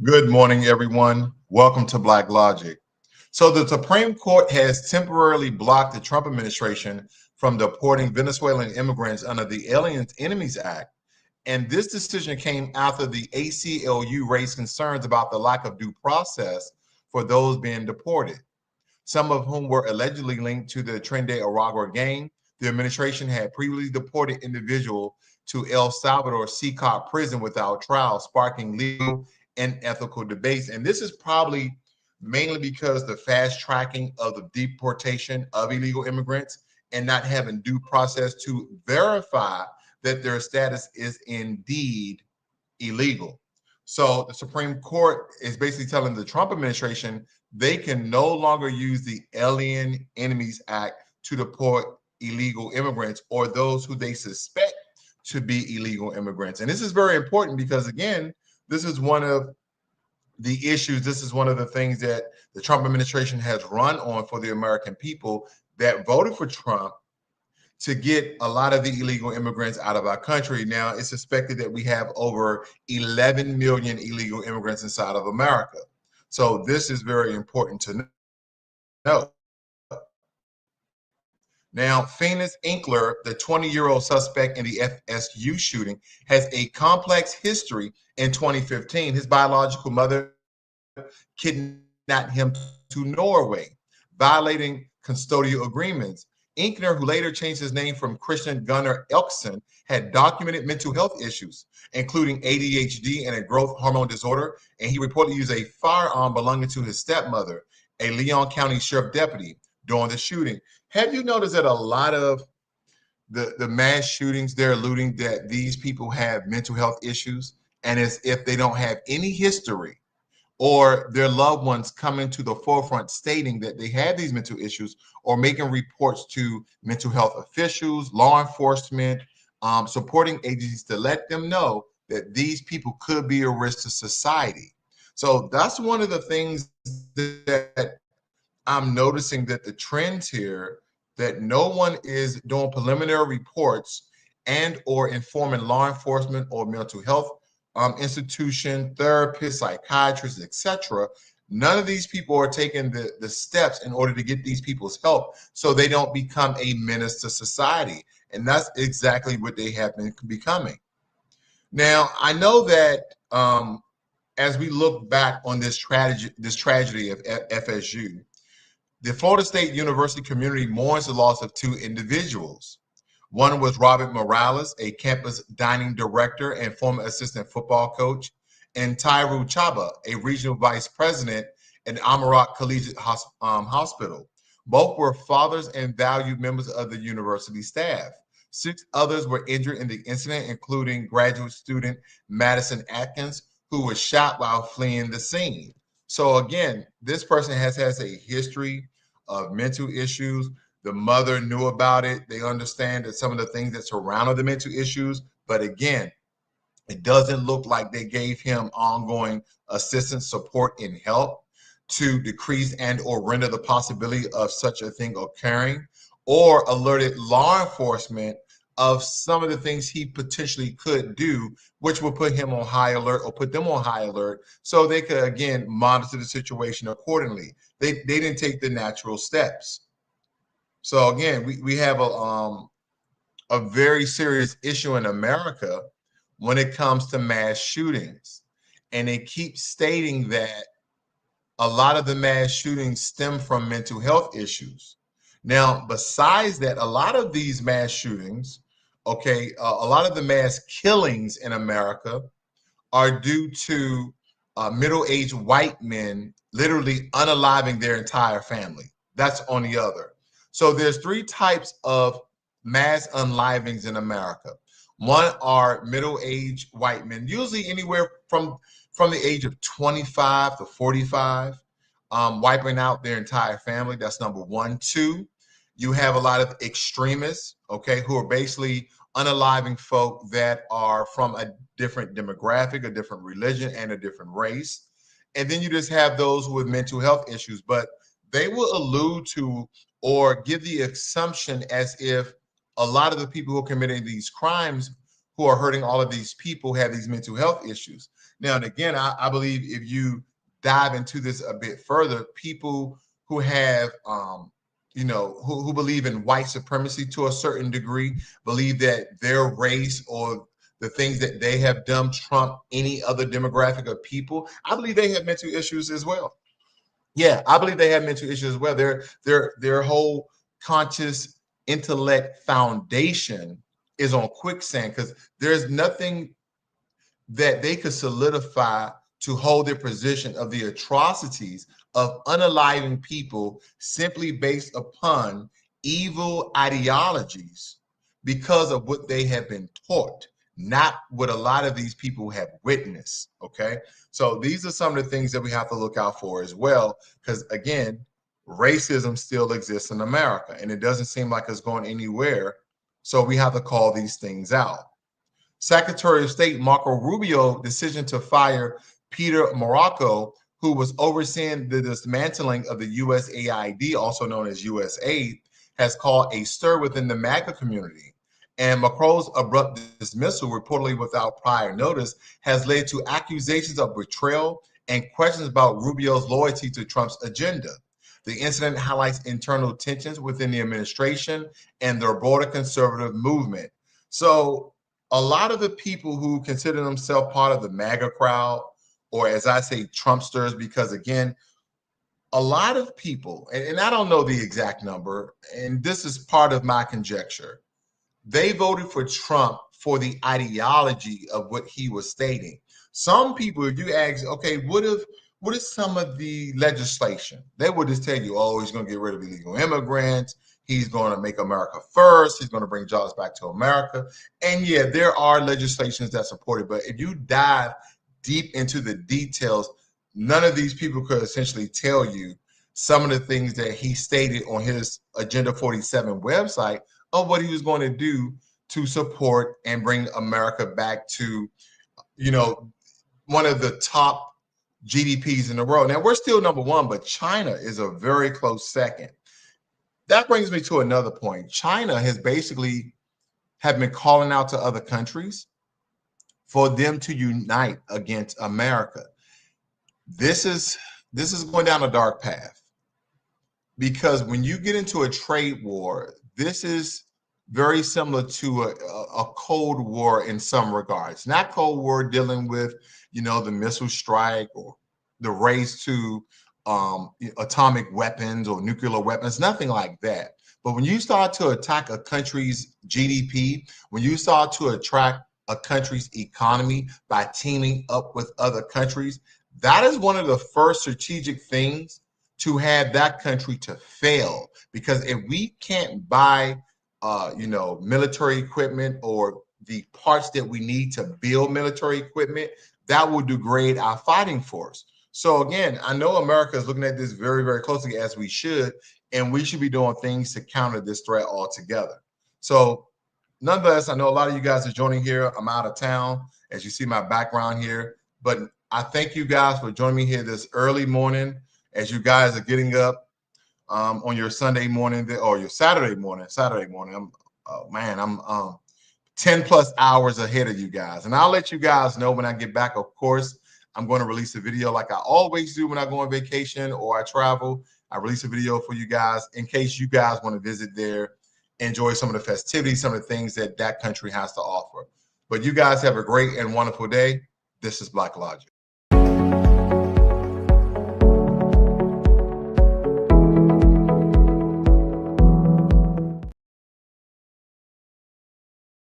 Good morning, everyone. Welcome to Black Logic. So, the Supreme Court has temporarily blocked the Trump administration from deporting Venezuelan immigrants under the Aliens Enemies Act. And this decision came after the ACLU raised concerns about the lack of due process for those being deported, some of whom were allegedly linked to the Tren de Aragua gang. The administration had previously deported individuals to El Salvador Seacop prison without trial, sparking legal and ethical debates. And this is probably mainly because the fast tracking of the deportation of illegal immigrants and not having due process to verify that their status is indeed illegal. So the Supreme Court is basically telling the Trump administration they can no longer use the Alien Enemies Act to deport illegal immigrants or those who they suspect to be illegal immigrants. And this is very important because, again, this is one of the issues. This is one of the things that the Trump administration has run on for the American people that voted for Trump to get a lot of the illegal immigrants out of our country. Now, it's suspected that we have over 11 million illegal immigrants inside of America. So this is very important to know. Now, Phoenix Ikner, the 20-year-old suspect in the FSU shooting, has a complex history. In 2015, his biological mother kidnapped him to Norway, violating custodial agreements. Ikner, who later changed his name from Christian Gunnar Elkson, had documented mental health issues, including ADHD and a growth hormone disorder, and he reportedly used a firearm belonging to his stepmother, a Leon County sheriff deputy, during the shooting. Have you noticed that a lot of the mass shootings, they're alluding that these people have mental health issues, and as if they don't have any history or their loved ones coming to the forefront stating that they have these mental issues or making reports to mental health officials, law enforcement, supporting agencies to let them know that these people could be a risk to society. So that's one of the things that I'm noticing, that the trends here, that no one is doing preliminary reports and or informing law enforcement or mental health institution, therapists, psychiatrists, etc. None of these people are taking the steps in order to get these people's help so they don't become a menace to society. And that's exactly what they have been becoming. Now, I know that as we look back on this tragedy of FSU, the Florida State University community mourns the loss of two individuals. One was Robert Morales, a campus dining director and former assistant football coach, and Tyru Chaba, a regional vice president at Amarat Collegiate Hospital. Both were fathers and valued members of the university staff. Six others were injured in the incident, including graduate student Madison Atkins, who was shot while fleeing the scene. So again, this person has a history of mental issues. The mother knew about it. They understand that some of the things that surrounded the mental issues, but again, it doesn't look like they gave him ongoing assistance, support, and help to decrease and or render the possibility of such a thing occurring, or alerted law enforcement of some of the things he potentially could do, which will put him on high alert or put them on high alert so they could, again, monitor the situation accordingly. They didn't take the natural steps. So again, we have a very serious issue in America when it comes to mass shootings. And they keep stating that a lot of the mass shootings stem from mental health issues. Now, besides that, a lot of these mass shootings, okay, a lot of the mass killings in America are due to middle-aged white men literally unaliving their entire family. That's on the other. So there's three types of mass unlivings in America. One are middle-aged white men, usually anywhere from the age of 25 to 45, wiping out their entire family. That's number one. Two, you have a lot of extremists, okay, who are basically unaliving folk that are from a different demographic, a different religion, and a different race. And then you just have those with mental health issues, but they will allude to or give the assumption as if a lot of the people who are committing these crimes who are hurting all of these people have these mental health issues. Now, and again, I believe if you dive into this a bit further, people who have, who believe in white supremacy to a certain degree, believe that their race or the things that they have done trump any other demographic of people. I believe they have mental issues as well. Yeah, I believe they have mental issues as well. Their whole conscious intellect foundation is on quicksand because there's nothing that they could solidify to hold their position of the atrocities of unaliving people simply based upon evil ideologies because of what they have been taught, not what a lot of these people have witnessed. Okay, so these are some of the things that we have to look out for as well, because again, racism still exists in America and it doesn't seem like it's going anywhere. So we have to call these things out. Secretary of State Marco Rubio's decision to fire Peter Marocco, who was overseeing the dismantling of the USAID, also known as USAID, has caused a stir within the MAGA community. And Macron's abrupt dismissal, reportedly without prior notice, has led to accusations of betrayal and questions about Rubio's loyalty to Trump's agenda. The incident highlights internal tensions within the administration and the broader conservative movement. So a lot of the people who consider themselves part of the MAGA crowd, or as I say, Trumpsters, because again, a lot of people, and I don't know the exact number, and this is part of my conjecture, they voted for Trump for the ideology of what he was stating. Some people, if you ask, okay, what is some of the legislation? They would just tell you, oh, he's going to get rid of illegal immigrants. He's going to make America first. He's going to bring jobs back to America. And yeah, there are legislations that support it. But if you dive deep into the details, none of these people could essentially tell you some of the things that he stated on his Agenda 47 website of what he was going to do to support and bring America back to, one of the top GDPs in the world. Now, we're still number one, but China is a very close second. That brings me to another point. China has basically have been calling out to other countries for them to unite against America. This is going down a dark path, because when you get into a trade war, this is very similar to a Cold War in some regards. Not Cold War dealing with, the missile strike or the race to atomic weapons or nuclear weapons, nothing like that. But when you start to attack a country's GDP, when you start to attract a country's economy by teaming up with other countries, that is one of the first strategic things to have that country to fail. Because if we can't buy military equipment or the parts that we need to build military equipment, that will degrade our fighting force. So again, I know America is looking at this very, very closely, as we should, and we should be doing things to counter this threat altogether. So nonetheless, I know a lot of you guys are joining here. I'm out of town, as you see my background here, but I thank you guys for joining me here this early morning as you guys are getting up on your Sunday morning or your Saturday morning. I'm 10 plus hours ahead of you guys. And I'll let you guys know when I get back. Of course, I'm going to release a video like I always do when I go on vacation or I travel. I release a video for you guys in case you guys want to visit there, enjoy some of the festivities, some of the things that country has to offer. But you guys have a great and wonderful day. This is Black Logic.